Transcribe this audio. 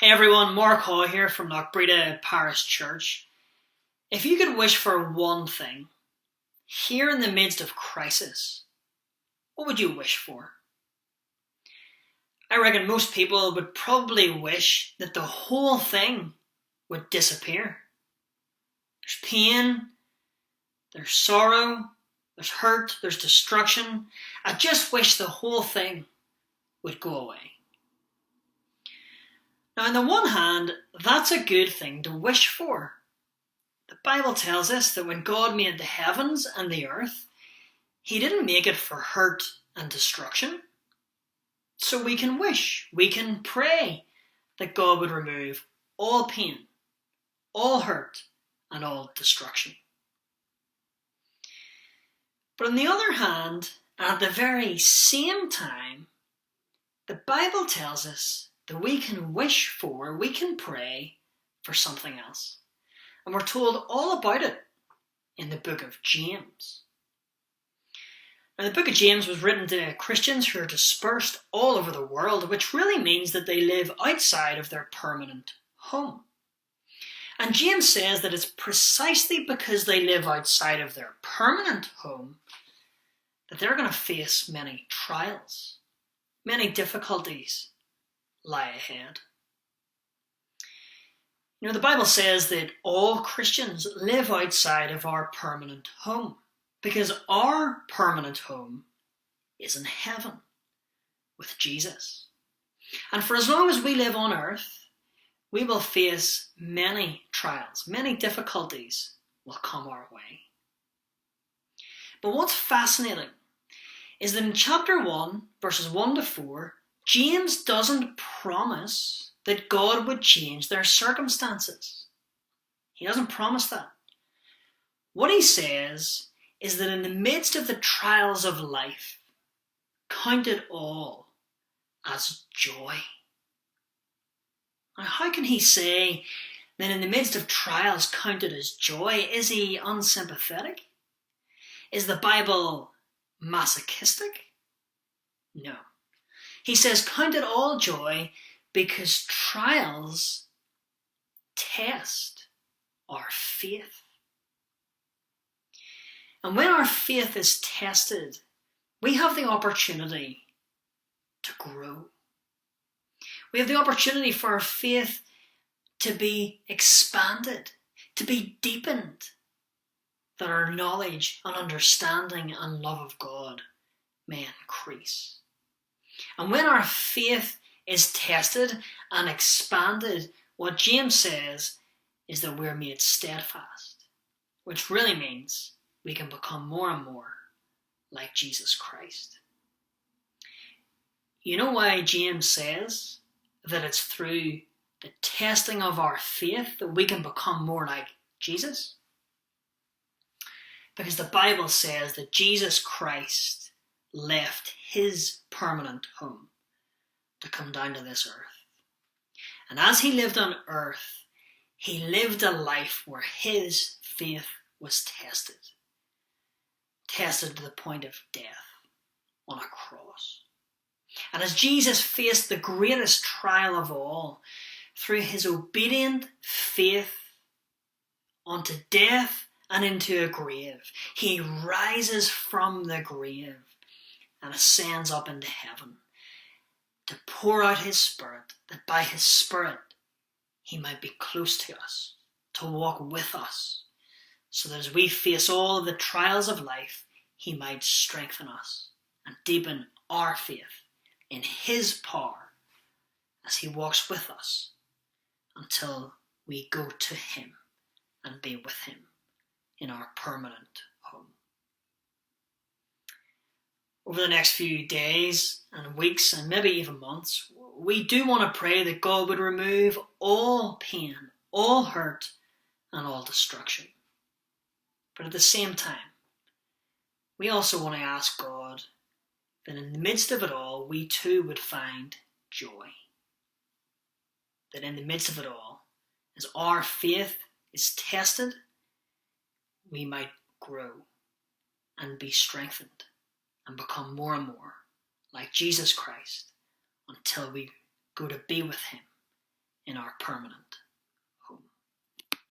Hey everyone, Mark Hall here from Knockbreda Parish Church. If you could wish for one thing, here in the midst of crisis, what would you wish for? I reckon most people would probably wish that the whole thing would disappear. There's pain, there's sorrow, there's hurt, there's destruction. I just wish the whole thing would go away. Now, on the one hand, that's a good thing to wish for. The Bible tells us that when God made the heavens and the earth, He didn't make it for hurt and destruction. So we can wish, we can pray that God would remove all pain, all hurt, and all destruction. But on the other hand, at the very same time, the Bible tells us that we can wish for, we can pray for something else. And we're told all about it in the book of James. Now, the book of James was written to Christians who are dispersed all over the world, which really means that they live outside of their permanent home. And James says that it's precisely because they live outside of their permanent home that they're going to face many trials, many difficulties lie ahead. You know, the Bible says that all Christians live outside of our permanent home because our permanent home is in heaven with Jesus. And for as long as we live on earth, we will face many trials, many difficulties will come our way. But what's fascinating is that in chapter 1, verses 1 to 4, James doesn't promise that God would change their circumstances. He doesn't promise that. What he says is that in the midst of the trials of life, count it all as joy. Now, how can he say that in the midst of trials, count it as joy? Is he unsympathetic? Is the Bible masochistic? No. He says, count it all joy because trials test our faith. And when our faith is tested, we have the opportunity to grow. We have the opportunity for our faith to be expanded, to be deepened, that our knowledge and understanding and love of God may increase. And when our faith is tested and expanded, what James says is that we're made steadfast, which really means we can become more and more like Jesus Christ. You know why James says that it's through the testing of our faith that we can become more like Jesus? Because the Bible says that Jesus Christ left his permanent home to come down to this earth. And as he lived on earth, he lived a life where his faith was tested to the point of death on a cross. And as Jesus faced the greatest trial of all, through his obedient faith unto death and into a grave, he rises from the grave and ascends up into heaven to pour out his Spirit, that by his Spirit he might be close to us, to walk with us, so that as we face all of the trials of life, he might strengthen us and deepen our faith in his power as he walks with us until we go to him and be with him in our permanent home. Over the next few days and weeks and maybe even months, we do want to pray that God would remove all pain, all hurt, and all destruction. But at the same time, we also want to ask God that in the midst of it all, we too would find joy. That in the midst of it all, as our faith is tested, we might grow and be strengthened and become more and more like Jesus Christ until we go to be with him in our permanent.